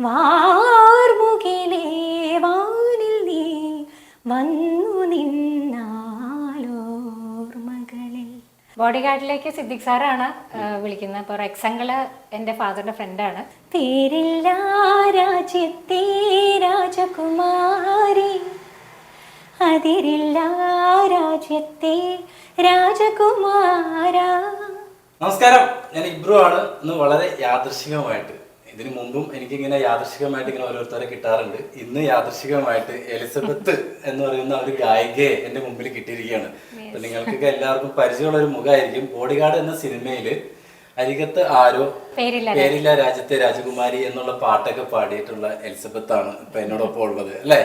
വാർമുകിലേ വാനിൽ നീ വന്നു നിന്നാലോർമകളിൽ. ബോഡി ഗാർഡിലേക്ക് സിദ്ദിഖ് സാറാണ് വിളിക്കുന്നത്. അപ്പോൾ റെക്സങ്ങള് എൻ്റെ ഫാദറിൻ്റെ ഫ്രണ്ടാണ്. പേരില്ല രാജ്യത്തെ രാജകുമാരി, അതിരില്ല രാജ്യത്തെ രാജകുമാര. നമസ്കാരം, ഞാൻ ഇബ്രു ആണ്. ഇന്ന് വളരെ യാദൃശികമായിട്ട്, ഇതിനു മുമ്പും എനിക്കിങ്ങനെ യാദൃശികമായിട്ട് ഇങ്ങനെ ഓരോരുത്തരെ കിട്ടാറുണ്ട്. ഇന്ന് യാദൃശികമായിട്ട് എലിസബത്ത് എന്ന് പറയുന്ന ഒരു ഗായികയെ എന്റെ മുമ്പിൽ കിട്ടിയിരിക്കുകയാണ്. അപ്പൊ നിങ്ങൾക്കൊക്കെ എല്ലാവർക്കും പരിചയമുള്ള ഒരു മുഖമായിരിക്കും. ബോഡിഗാർഡ് എന്ന സിനിമയില് അരികത്ത് ആരോ പേരില്ല രാജ്യത്തെ രാജകുമാരി എന്നുള്ള പാട്ടൊക്കെ പാടിയിട്ടുള്ള എലിസബത്ത് ആണ് ഇപ്പൊ എന്നോടൊപ്പം ഉള്ളത്, അല്ലേ?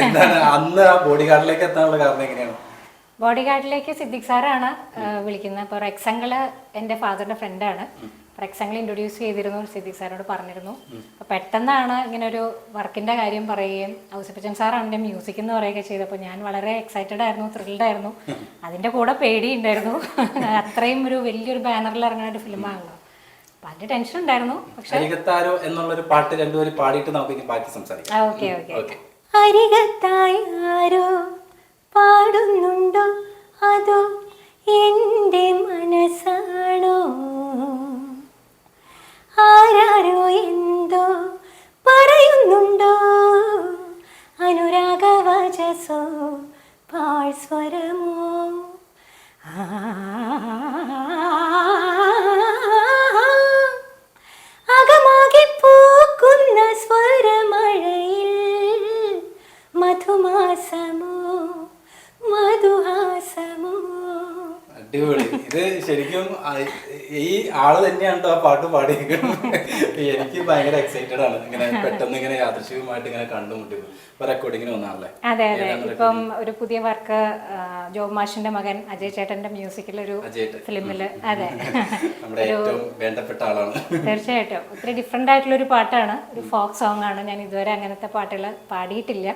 എന്താണ് അന്ന് ആ ബോഡിഗാർഡിലേക്ക് എത്താനുള്ള കാരണം എങ്ങനെയാണ്? ബോഡിഗാർഡിലേക്ക് സിദ്ദിഖ് സാറാണ് വിളിക്കുന്നത്. അപ്പോൾ റെക്സങ്ങള് എൻ്റെ ഫാദറിൻ്റെ ഫ്രണ്ടാണ്. റെക്സങ്ങൾ ഇൻട്രൊഡ്യൂസ് ചെയ്തിരുന്നു, സിദ്ദിഖ് സാറിനോട് പറഞ്ഞിരുന്നു. അപ്പോൾ പെട്ടെന്നാണ് ഇങ്ങനെ ഒരു വർക്കിൻ്റെ കാര്യം പറയുകയും ഔസേപ്പച്ചൻ സാറാണ് എൻ്റെ മ്യൂസിക് എന്ന് പറയുകയൊക്കെ ചെയ്തപ്പോൾ ഞാൻ വളരെ എക്സൈറ്റഡ് ആയിരുന്നു, ത്രില്ഡ് ആയിരുന്നു. അതിൻ്റെ കൂടെ പേടിയുണ്ടായിരുന്നു. അത്രയും ഒരു വലിയൊരു ബാനറിൽ ഇറങ്ങുന്ന ഒരു ഫിലിമാണല്ലോ, അപ്പം അതിൻ്റെ ടെൻഷൻ ഉണ്ടായിരുന്നു. പക്ഷേ അരികത്താരോ എന്നുള്ളൊരു പാട്ട് രണ്ടുപേരും പാടിയിട്ട് നമുക്ക് ബാക്കി സംസാരിക്കാം. Okay okay. അരികത്തായി ആരോ പാടുന്നുണ്ടോ, അതോ എൻ്റെ മനസ്സാണോ? ആരാരോ എന്തോ പറയുന്നുണ്ടോ, അനുരാഗവചസോ പാഴ്സ്വരമോ? അകമാകെ പൂക്കുന്ന സ്വരമഴയിൽ മധുമാസമോ മധുഹാസമോ? അടിപൊളി. ഇത് ശരിക്കും ഈ ആള് തന്നെയാണ് ആ പാട്ട് പാടിയിരിക്കുന്നത്. എനിക്ക് ഭയങ്കര എക്സൈറ്റഡ് ആണ്. ഇങ്ങനെ പെട്ടെന്ന് ഇങ്ങനെ യാദൃശികമായിട്ട് ഇങ്ങനെ കണ്ടുമുട്ടിയത്. ഇപ്പൊ റെക്കോർഡിങ്ങിന് വന്നാണല്ലേ? അതെ അതെ. ഇപ്പം ഒരു പുതിയ വർക്ക് ജോബ് മാഷിന്റെ മകൻ അജയ് ചേട്ടന്റെ മ്യൂസിക്കിലൊരു ഫിലിമില്. അതെ, നമ്മുടെ ഏറ്റവും വേണ്ടപ്പെട്ട ആളാണ്. തീർച്ചയായിട്ടും. ഒത്തിരി ഡിഫറെന്റ് ആയിട്ടുള്ള ഒരു പാട്ടാണ്, ഒരു ഫോക്ക് സോങ് ആണ്. ഞാൻ ഇതുവരെ അങ്ങനത്തെ പാട്ടുകൾ പാടിയിട്ടില്ല.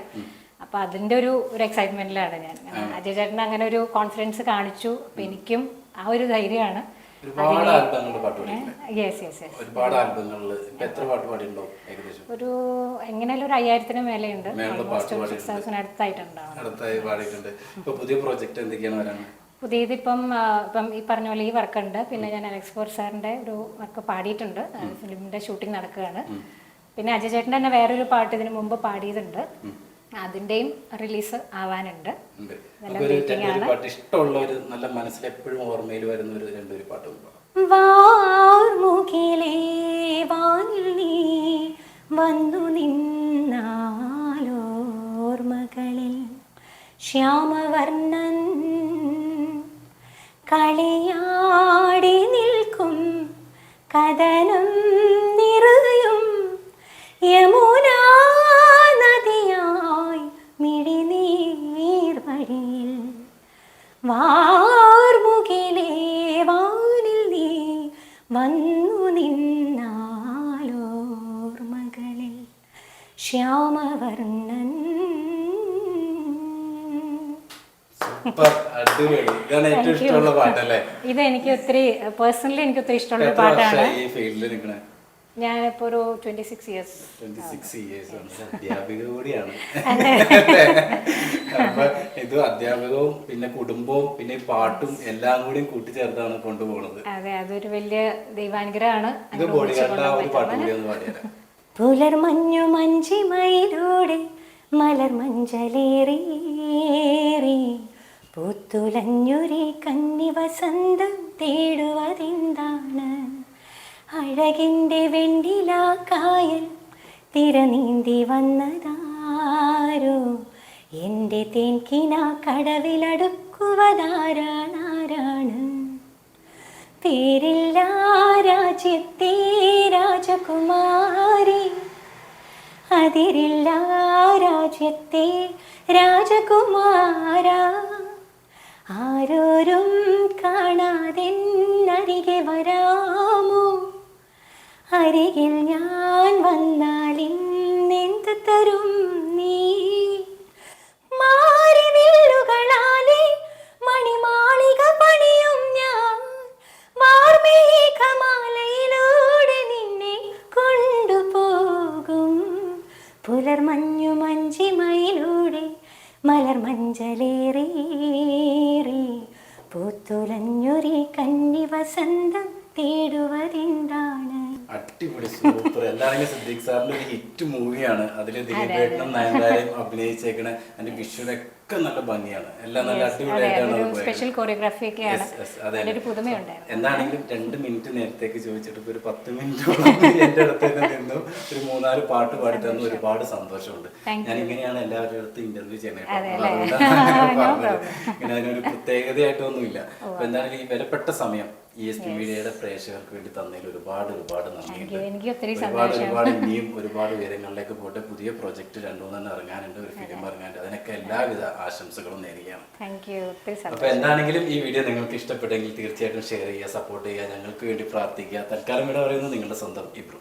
അപ്പൊ അതിന്റെ ഒരു എക്സൈറ്റ്മെന്റിലാണ് ഞാൻ. അജയ് ചേട്ടൻ അങ്ങനെ ഒരു കോൺഫിഡൻസ് കാണിച്ചു. അപ്പൊ എനിക്കും ആ ഒരു ധൈര്യമാണ്. ഒരുപാട് ആൽബങ്ങളിൽ പാട്ട് പാടിയിട്ടുണ്ട്. Yes yes yes. ഒരുപാട് ആൽബങ്ങളിൽ എത്ര പാട്ട് പാടിയിട്ടുണ്ടാവും ഏകദേശം? ഒരു എങ്ങനെയാലും ഒരു 5000-ന് മേലെയുണ്ട്. അടുത്തായി പാടിയിട്ടുണ്ട്. ഇപ്പൊ പുതിയ പ്രോജക്റ്റ് എന്തൊക്കെയാണ് വരാണ്? പുതിയത് ഇപ്പം ഈ പറഞ്ഞ പോലെ ഈ വർക്കുണ്ട്. പിന്നെ ഞാൻ അലക്സ് ഫോർ സാറിന്റെ ഒരു വർക്ക് പാടിയിട്ടുണ്ട്. ഫിലിമിന്റെ ഷൂട്ടിംഗ് നടക്കുകയാണ്. പിന്നെ അജയ് ചേട്ടൻ്റെ തന്നെ വേറൊരു പാട്ട് ഇതിനു മുമ്പ് പാടിയതുണ്ട്, അതിന്റെയും റിലീസ് ആവാനുണ്ട്. ഇഷ്ടമുള്ള ഒരു നല്ല മനസ്സിൽ എപ്പോഴും ഓർമ്മയിൽ വരുന്ന ഒരു രണ്ടൊരു പാട്ട്. വാർമുകിലേ വാനിൽ നീ വന്നു നിന്നാലോർമകളിൽ ശ്യാമവർണ്ണൻ കളിയാടി നിൽക്കും കഥനം നിറയും യമുനാ നദിയായി മിഴിനീർ വഴിയിൽ. വാർമുകിലേ വാനിൽ നീ വന്നു നിന്നാലോർമകളിൽ ശ്യാമവർണ്ണൻ. ഇത് എനിക്ക് ഒത്തിരി പേഴ്സണലി എനിക്ക് ഒത്തിരി ഇഷ്ടമുള്ള ഒരു പാട്ടാണ്. ഞാനിപ്പോ ഒരു 26 years അധ്യാപിക കൂടിയാണ്. അപ്പൊ ഇത് അധ്യാപകവും പിന്നെ കുടുംബവും പിന്നെ പാട്ടും എല്ലാം കൂടി കൂട്ടിച്ചേർത്താണ് കൊണ്ടുപോകുന്നത്. അതെ, അതൊരു വലിയ ദൈവാനുഗ്രഹമാണ്. പുലർമഞ്ഞു മഞ്ചിമയിലൂടെ മലർ മഞ്ചലേറി പൂത്തുലഞ്ഞൊരു കന്നി വസന്തം തേടുവതെന്താണ്? അഴകിൻ്റെ വെണ്ടിലാക്കായൽ തിരനീന്തി വന്നതാരോ? എൻ്റെ തേൻകിന കടവിലടുക്കുവതാരാണ്? പേരില്ല രാജ്യത്തെ രാജകുമാരി, അതിരില്ല രാജ്യത്തെ രാജകുമാര. ആരോരും കാണാതെന്നരികെ വരാമോ? അരികിൽ ഞാൻ വന്നാൽ ഇന്നെന്ത് തരും നീ? മാറി വില്ലുകളാലെ മണിമാളിക പണിയും ഞാൻ, വാർമേഘമാലയിലൂടെ നിന്നെ കൊണ്ടുപോകും. പുലർമഞ്ഞു മഞ്ചിമയിലൂടെ മലർ മഞ്ചലേറി പൂത്തുലഞ്ഞൊരി കന്നി വസന്തം തേടുവതെന്താണ്. അടിപൊളി, സൂപ്പർ. എന്താണെങ്കിലും സിദ്ദീഖ് സാറിന്റെ ഒരു ഹിറ്റ് മൂവിയാണ്. അതിൽ ദിലീപേട്ടനും നയൻതാരയും അഭിനയിച്ചേക്കണ അതിന്റെ വിഷ്വലൊക്കെ നല്ല ഭംഗിയാണ്. എല്ലാം നല്ല അടിപൊളിയായിട്ടാണ്. സ്പെഷ്യൽ കൊറിയോഗ്രാഫി ഒക്കെയാണ്, ഒരു പുതുമയുണ്ടായിരുന്നു. എന്താണെങ്കിലും 2 മിനിറ്റ് നേരത്തേക്ക് ചോദിച്ചിട്ട് ഇപ്പൊ ഒരു 10 മിനിറ്റോളം എന്റെ അടുത്ത് തന്നെ നിന്നു ഒരു 3-4 പാട്ട് പാടി തന്നു. ഒരുപാട് സന്തോഷമുണ്ട്. ഞാൻ ഇങ്ങനെയാണ് എല്ലാവരുടെ അടുത്ത് ഇന്റർവ്യൂ ചെയ്യുന്നത്. ഇങ്ങനെ അതിനൊരു പ്രത്യേകതയായിട്ടൊന്നുമില്ല. അപ്പൊ എന്താണെങ്കിലും ഈ വിലപ്പെട്ട സമയം ESP മീഡിയയുടെ പ്രേക്ഷകർക്ക് വേണ്ടി തന്നതിൽ ഒരുപാട് നന്ദിയുണ്ട്. ഒരുപാട് ഇനിയും ഒരുപാട് ഉയരങ്ങളിലേക്ക് പോട്ടെ. പുതിയ പ്രൊജക്ട് 2-3 ഇറങ്ങാനുണ്ട്, ഒരു ഫിലിം ഇറങ്ങാനുണ്ട്. അതിനൊക്കെ എല്ലാവിധ ആശംസകളും നേരുകയാണ്. അപ്പൊ എന്താണെങ്കിലും ഈ വീഡിയോ നിങ്ങൾക്ക് ഇഷ്ടപ്പെട്ടെങ്കിൽ തീർച്ചയായിട്ടും ഷെയർ ചെയ്യുക, സപ്പോർട്ട് ചെയ്യുക, ഞങ്ങൾക്ക് വേണ്ടി പ്രാർത്ഥിക്കുക. തൽക്കാലം ഇവിടെ പറയുന്നത് നിങ്ങളുടെ സ്വന്തം ഇബ്രു.